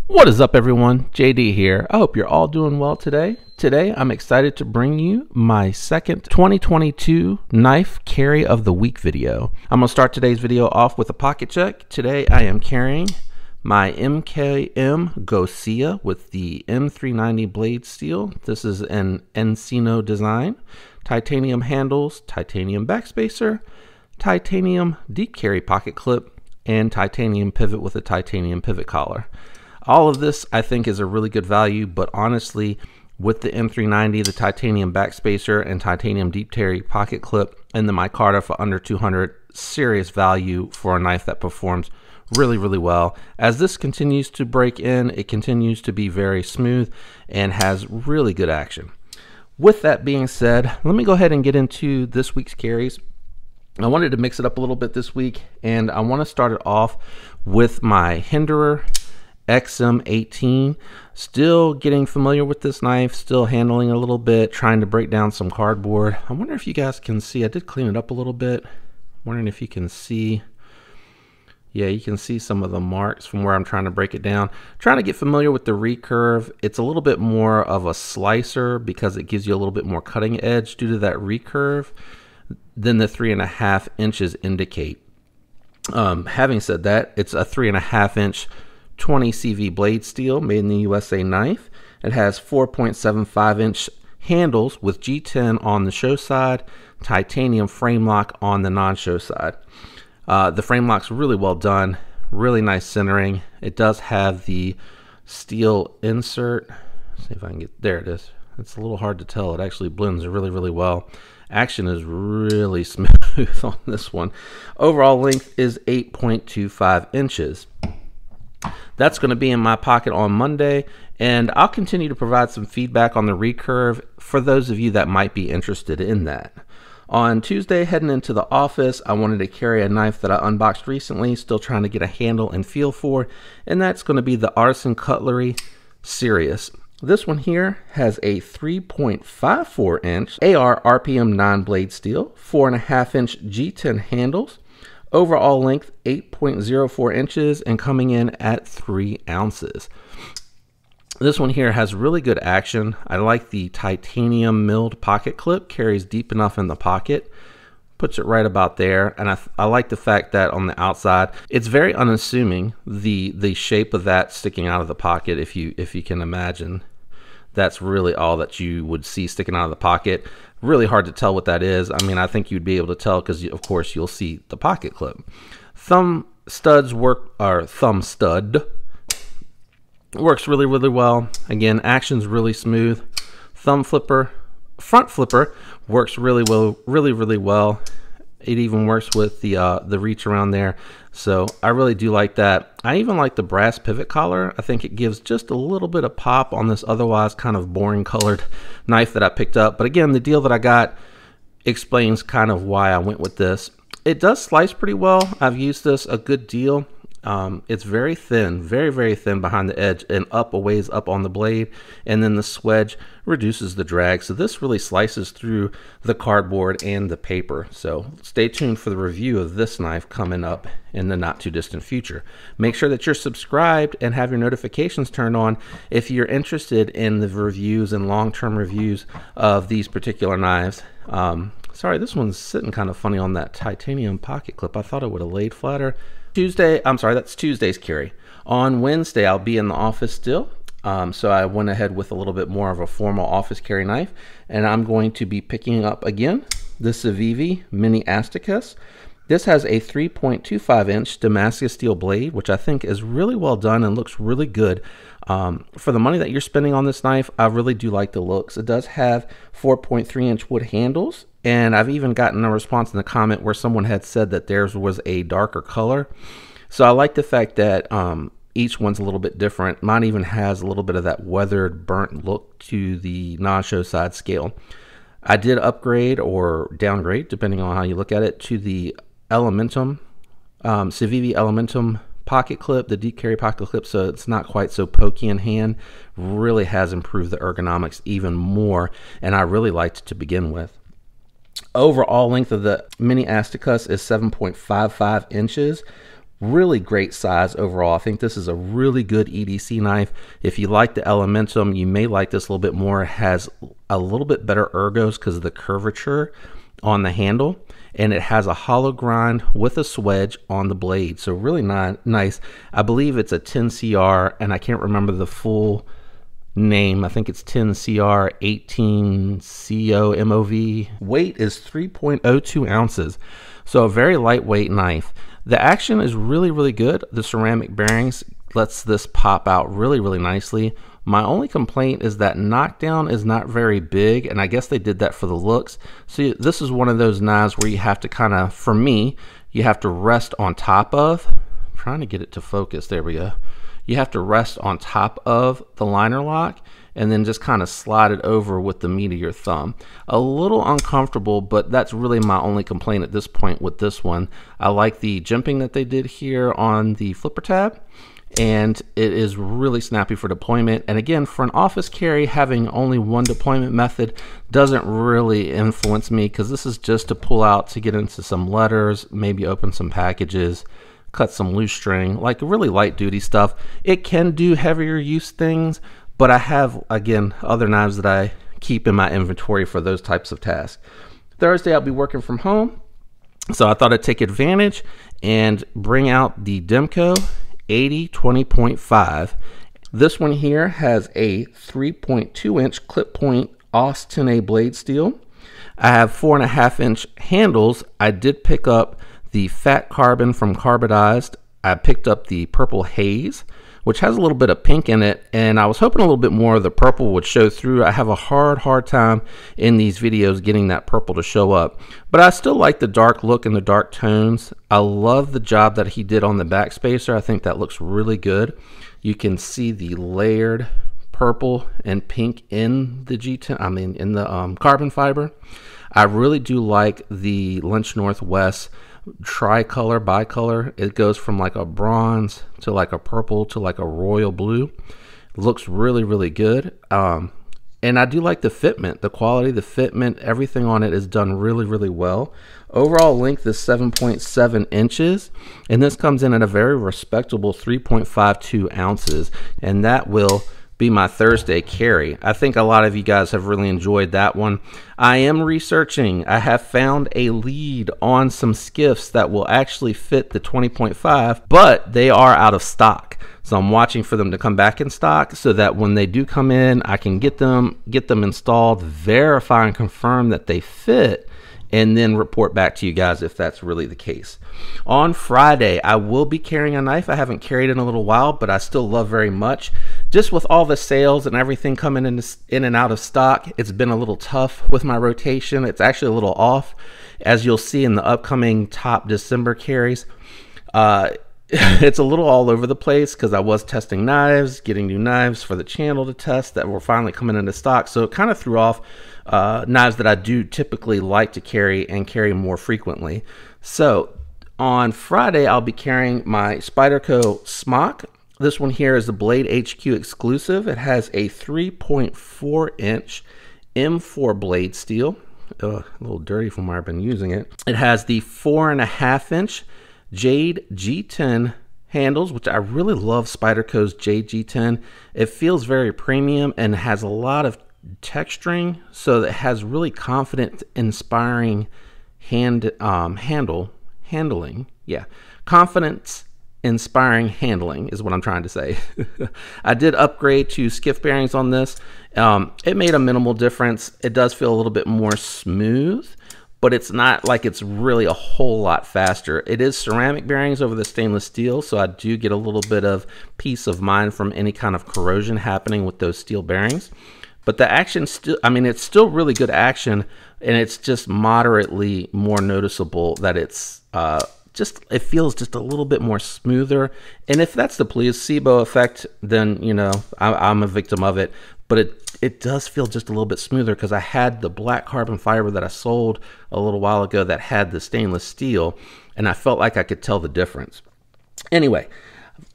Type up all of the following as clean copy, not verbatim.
What is up, everyone? JD here. I hope you're all doing well today. Today, I'm excited to bring you my second 2022 knife carry of the week video. I'm going to start today's video off with a pocket check. Today, I am carrying my MKM Gosia with the M390 blade steel. This is an Encino design, titanium handles, titanium backspacer, titanium deep carry pocket clip, and titanium pivot with a titanium pivot collar. All of this I think is a really good value, but honestly, with the M390, the titanium backspacer and titanium deep carry pocket clip, and the micarta for under 200, serious value for a knife that performs really well. As this continues to break in, it continues to be very smooth and has really good action. With that being said, let me go ahead and get into this week's carries. I wanted to mix it up a little bit this week, and I want to start it off with my Hinderer XM18. Still getting familiar with this knife, still handling a little bit, trying to break down some cardboard. I wonder if you guys can see, I did clean it up a little bit. Wondering if you can see. Yeah, you can see some of the marks from where I'm trying to break it down. Trying to get familiar with the recurve. It's a little bit more of a slicer because it gives you a little bit more cutting edge due to that recurve than the 3.5 inches indicate. Having said that, it's a 3.5 inch 20 CV blade steel made in the USA knife. It has 4.75 inch handles with G10 on the show side, titanium frame lock on the non-show side. The frame lock's really well done, really nice centering. It does have the steel insert. Let's see if I can get, there it is. It's a little hard to tell. It actually blends really well. Action is really smooth on this one. Overall length is 8.25 inches. That's going to be in my pocket on Monday, and I'll continue to provide some feedback on the recurve for those of you that might be interested in that. On Tuesday, heading into the office, I wanted to carry a knife that I unboxed recently, still trying to get a handle and feel for, and that's going to be the Artisan Cutlery Sirius. This one here has a 3.54 inch AR RPM 9 blade steel, 4.5 inch G10 handles, overall length 8.04 inches, and coming in at 3 ounces. This one here has really good action. I like the titanium milled pocket clip, carries deep enough in the pocket, puts it right about there, and I like the fact that on the outside it's very unassuming, the shape of that sticking out of the pocket. If you can imagine, that's really all that you would see sticking out of the pocket. Really hard to tell what that is. I mean, I think you'd be able to tell because of course you'll see the pocket clip. Thumb studs work, or thumb stud works really well. Again, action's really smooth. Thumb flipper, front flipper works really well. It even works with the reach around there. So I really do like that. I even like the brass pivot collar. I think it gives just a little bit of pop on this otherwise kind of boring colored knife that I picked up. But again, the deal that I got explains kind of why I went with this. It does slice pretty well. I've used this a good deal. It's very thin, very thin behind the edge and up a ways up on the blade, and then the swedge reduces the drag. So this really slices through the cardboard and the paper. So stay tuned for the review of this knife coming up in the not too distant future. Make sure that you're subscribed and have your notifications turned on if you're interested in the reviews and long-term reviews of these particular knives. Sorry, this one's sitting kind of funny on that titanium pocket clip. I thought it would have laid flatter. That's Tuesday's carry. On Wednesday, I'll be in the office still. So I went ahead with a little bit more of a formal office carry knife, and I'm going to be picking up again the Civivi Mini Asticus. This has a 3.25 inch Damascus steel blade, which I think is really well done and looks really good. For the money that you're spending on this knife, I really do like the looks. It does have 4.3 inch wood handles, and I've even gotten a response in the comment where someone had said that theirs was a darker color. So I like the fact that each one's a little bit different. Mine even has a little bit of that weathered, burnt look to the non-show side scale. I did upgrade or downgrade, depending on how you look at it, to the Elementum, Civivi Elementum pocket clip, the deep carry pocket clip, so it's not quite so pokey in hand. Really has improved the ergonomics even more, and I really liked it to begin with. Overall length of the Mini Asticus is 7.55 inches. Really great size overall. I think this is a really good EDC knife. If you like the Elementum, you may like this a little bit more. It has a little bit better ergos because of the curvature on the handle, and it has a hollow grind with a swedge on the blade. So really nice. I believe it's a 10CR, and I can't remember the full name. I think it's 10CR18 COMOV. Weight is 3.02 ounces. So a very lightweight knife. The action is really good. The ceramic bearings lets this pop out really nicely. My only complaint is that knockdown is not very big, and I guess they did that for the looks. So this is one of those knives where you have to kind of, for me, you have to rest on top of. I'm trying to get it to focus. There we go. You have to rest on top of the liner lock and then just kind of slide it over with the meat of your thumb. A little uncomfortable, but that's really my only complaint at this point with this one. I like the jimping that they did here on the flipper tab, and it is really snappy for deployment. And again, for an office carry, having only one deployment method doesn't really influence me, because this is just to pull out to get into some letters, maybe open some packages, cut some loose string, like really light duty stuff. It can do heavier use things, but I have, again, other knives that I keep in my inventory for those types of tasks. Thursday, I'll be working from home, so I thought I'd take advantage and bring out the Demco AD20.5. This one here has a 3.2-inch clip point AUS 10A blade steel. I have 4.5-inch handles. I did pick up the fat carbon from Carbidized. I picked up the purple haze, which has a little bit of pink in it, and I was hoping a little bit more of the purple would show through. I have a hard time in these videos getting that purple to show up, but I still like the dark look and the dark tones. I love the job that he did on the back spacer. I think that looks really good. You can see the layered purple and pink in the G10, I mean in the carbon fiber. I really do like the Lynch Northwest tricolor, bicolor. It goes from like a bronze to like a purple to like a royal blue. It looks really good. And I do like the fitment, the quality, the fitment, everything on it is done really well. Overall length is 7.7 inches, and this comes in at a very respectable 3.52 ounces, and that will be my Thursday carry. I think a lot of you guys have really enjoyed that one. I am researching. I have found a lead on some skiffs that will actually fit the 20.5, but they are out of stock. So I'm watching for them to come back in stock so that when they do come in, I can get them installed, verify and confirm that they fit, and then report back to you guys if that's really the case. On Friday, I will be carrying a knife. I haven't carried in a little while, but I still love very much. Just with all the sales and everything coming in and out of stock, it's been a little tough with my rotation. It's actually a little off, as you'll see in the upcoming top December carries. It's a little all over the place because I was testing knives, getting new knives for the channel to test that were finally coming into stock. So it kind of threw off knives that I do typically like to carry and carry more frequently. So on Friday, I'll be carrying my Spyderco Smock. This one here is the Blade HQ exclusive. It has a 3.4-inch M4 blade steel. A little dirty from where I've been using it. It has the 4.5-inch Jade G10 handles, which I really love Spyderco's Jade G10. It feels very premium and has a lot of texturing, so that it has really confident, inspiring handling. Yeah, confidence inspiring handling is what I'm trying to say. I did upgrade to skiff bearings on this. It made a minimal difference. It does feel a little bit more smooth, but it's not like it's really a whole lot faster. It is ceramic bearings over the stainless steel, so I do get a little bit of peace of mind from any kind of corrosion happening with those steel bearings. But the action still, I mean, it's still really good action, and it's just moderately more noticeable that it's it feels just a little bit more smoother. And if that's the placebo effect, then, you know, I'm a victim of it. But it does feel just a little bit smoother because I had the black carbon fiber that I sold a little while ago that had the stainless steel, and I felt like I could tell the difference. Anyway,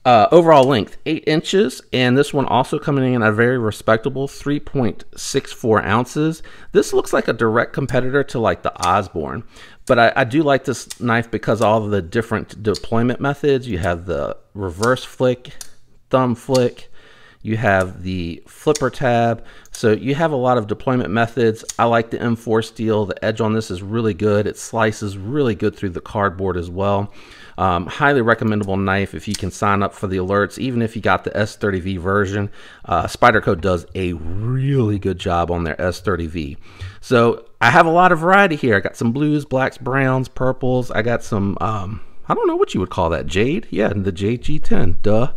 Overall length 8 inches, and this one also coming in at a very respectable 3.64 ounces. This looks like a direct competitor to like the Osborne, but I do like this knife because all of the different deployment methods. You have the reverse flick, thumb flick, you have the flipper tab, so you have a lot of deployment methods. I like the M4 steel. The edge on this is really good. It slices really good through the cardboard as well. Highly recommendable knife if you can sign up for the alerts, even if you got the S30V version. Spyderco does a really good job on their S30V. So I have a lot of variety here. I got some blues, blacks, browns, purples. I got some I don't know what you would call that, jade. Yeah, the Jade G10, duh.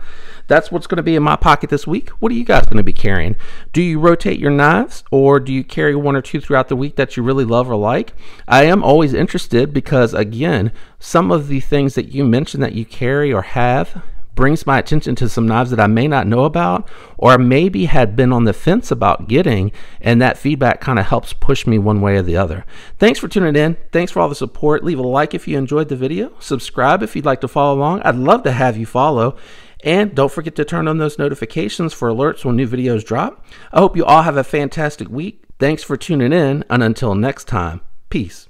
That's what's going to be in my pocket this week. What are you guys going to be carrying? Do you rotate your knives, or do you carry one or two throughout the week that you really love or like? I am always interested because, again, some of the things that you mentioned that you carry or have brings my attention to some knives that I may not know about, or maybe had been on the fence about getting, and that feedback kind of helps push me one way or the other. Thanks for tuning in. Thanks for all the support. Leave a like if you enjoyed the video. Subscribe if you'd like to follow along. I'd love to have you follow. And don't forget to turn on those notifications for alerts when new videos drop. I hope you all have a fantastic week. Thanks for tuning in, and until next time, peace.